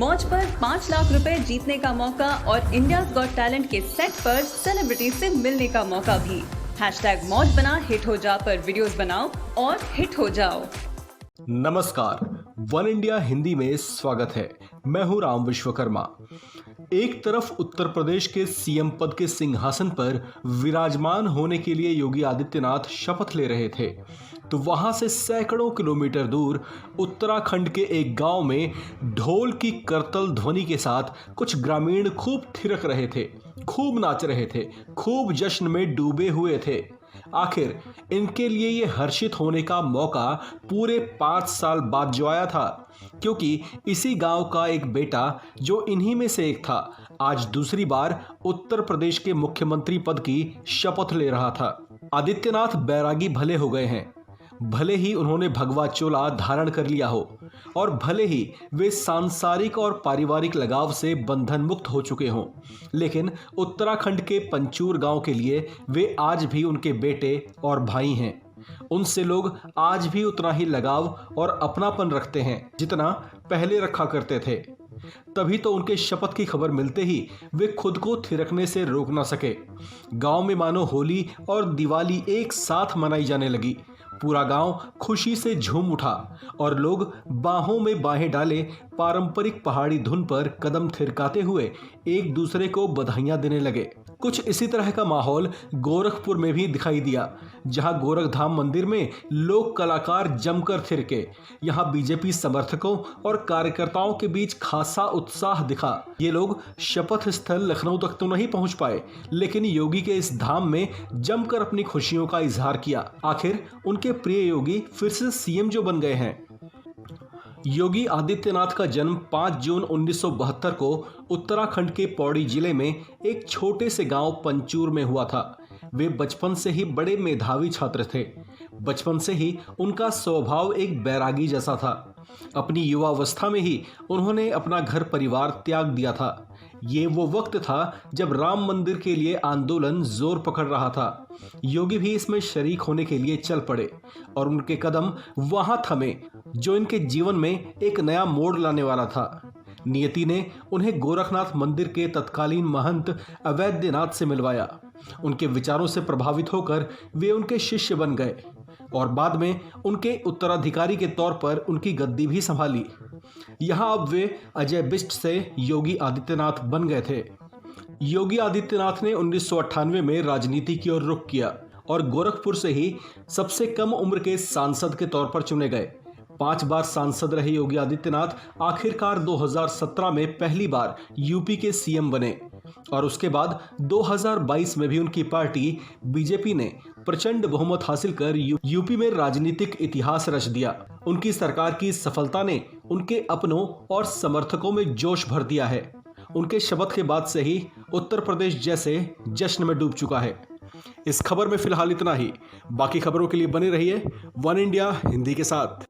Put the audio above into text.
मौज पर 5 लाख रुपए जीतने का मौका और इंडियाज गॉट टैलेंट के सेट पर सेलिब्रिटी से मिलने का मौका भी। #मौज बना हिट हो जा पर वीडियोस बनाओ और हिट हो जाओ। नमस्कार, वन इंडिया हिंदी में स्वागत है। मैं हूं राम विश्वकर्मा। एक तरफ उत्तर प्रदेश के सीएम पद के सिंहासन पर विराजमान होने के लिए योगी आदित्यनाथ शपथ ले रहे थे, तो वहां से सैकड़ों किलोमीटर दूर उत्तराखंड के एक गांव में ढोल की करतल ध्वनि के साथ कुछ ग्रामीण खूब थिरक रहे थे, खूब नाच रहे थे, खूब जश्न में डूबे हुए थे। आखिर इनके लिए ये हर्षित होने का मौका पूरे 5 साल बाद जो आया था, क्योंकि इसी गांव का एक बेटा जो इन्हीं में से एक था, आज दूसरी बार उत्तर प्रदेश के मुख्यमंत्री पद की शपथ ले रहा था। आदित्यनाथ बैरागी भले हो गए हैं, भले ही उन्होंने भगवा चोला धारण कर लिया हो और भले ही वे सांसारिक और पारिवारिक लगाव से बंधन मुक्त हो चुके हों, लेकिन उत्तराखंड के पंचूर गांव के लिए वे आज भी उनके बेटे और भाई हैं। उनसे लोग आज भी उतना ही लगाव और अपनापन रखते हैं जितना पहले रखा करते थे। तभी तो उनके शपथ की खबर मिलते ही वे खुद को थिरकने से रोक ना सके। गांव में मानो होली और दिवाली एक साथ मनाई जाने लगी। पूरा गांव खुशी से झूम उठा और लोग बाहों में बाहें डाले पारंपरिक पहाड़ी धुन पर कदम थिरकाते हुए एक दूसरे को बधाइयां देने लगे। कुछ इसी तरह का माहौल गोरखपुर में भी दिखाई दिया, जहां गोरखधाम मंदिर में लोक कलाकार जमकर थिरके। यहां बीजेपी समर्थकों और कार्यकर्ताओं के बीच खासा उत्साह दिखा। ये लोग शपथ स्थल लखनऊ तक तो नहीं पहुंच पाए, लेकिन योगी के इस धाम में जमकर अपनी खुशियों का इजहार किया। आखिर उनके प्रिय योगी फिर से सीएम जो बन गए हैं। योगी आदित्यनाथ का जन्म 5 जून 1972 को उत्तराखंड के पौड़ी जिले में एक छोटे से गांव पंचूर में हुआ था। वे बचपन से ही बड़े मेधावी छात्र थे। बचपन से ही उनका स्वभाव एक बैरागी जैसा था। अपनी युवावस्था में ही उन्होंने अपना घर परिवार त्याग दिया था। ये वो वक्त था जब राम मंदिर के लिए आंदोलन जोर पकड़ रहा था। योगी भी इसमें शरीक होने के लिए चल पड़े और उनके कदम वहां थमे जो इनके जीवन में एक नया मोड़ लाने वाला था। नियति ने उन्हें गोरखनाथ मंदिर के तत्कालीन महंत अवैधनाथ से मिलवाया। उनके विचारों से प्रभावित होकर वे उनके शिष्य बन गए और बाद में उनके उत्तराधिकारी के तौर पर उनकी गद्दी भी संभाली। यहाँ अब वे अजय बिष्ट से योगी आदित्यनाथ बन गए थे। योगी आदित्यनाथ ने 1998 में राजनीति की ओर रुख किया और गोरखपुर से ही सबसे कम उम्र के सांसद के तौर पर चुने गए। 5 बार सांसद रहे योगी आदित्यनाथ आखिरकार 2017 में पहली बार यूपी के सीएम बने और उसके बाद 2022 में भी उनकी पार्टी बीजेपी ने प्रचंड बहुमत हासिल कर यूपी में राजनीतिक इतिहास रच दिया। उनकी सरकार की सफलता ने उनके अपनों और समर्थकों में जोश भर दिया है। उनके शपथ के बाद से ही उत्तर प्रदेश जैसे जश्न में डूब चुका है। इस खबर में फिलहाल इतना ही। बाकी खबरों के लिए बने रहिए वन इंडिया हिंदी के साथ।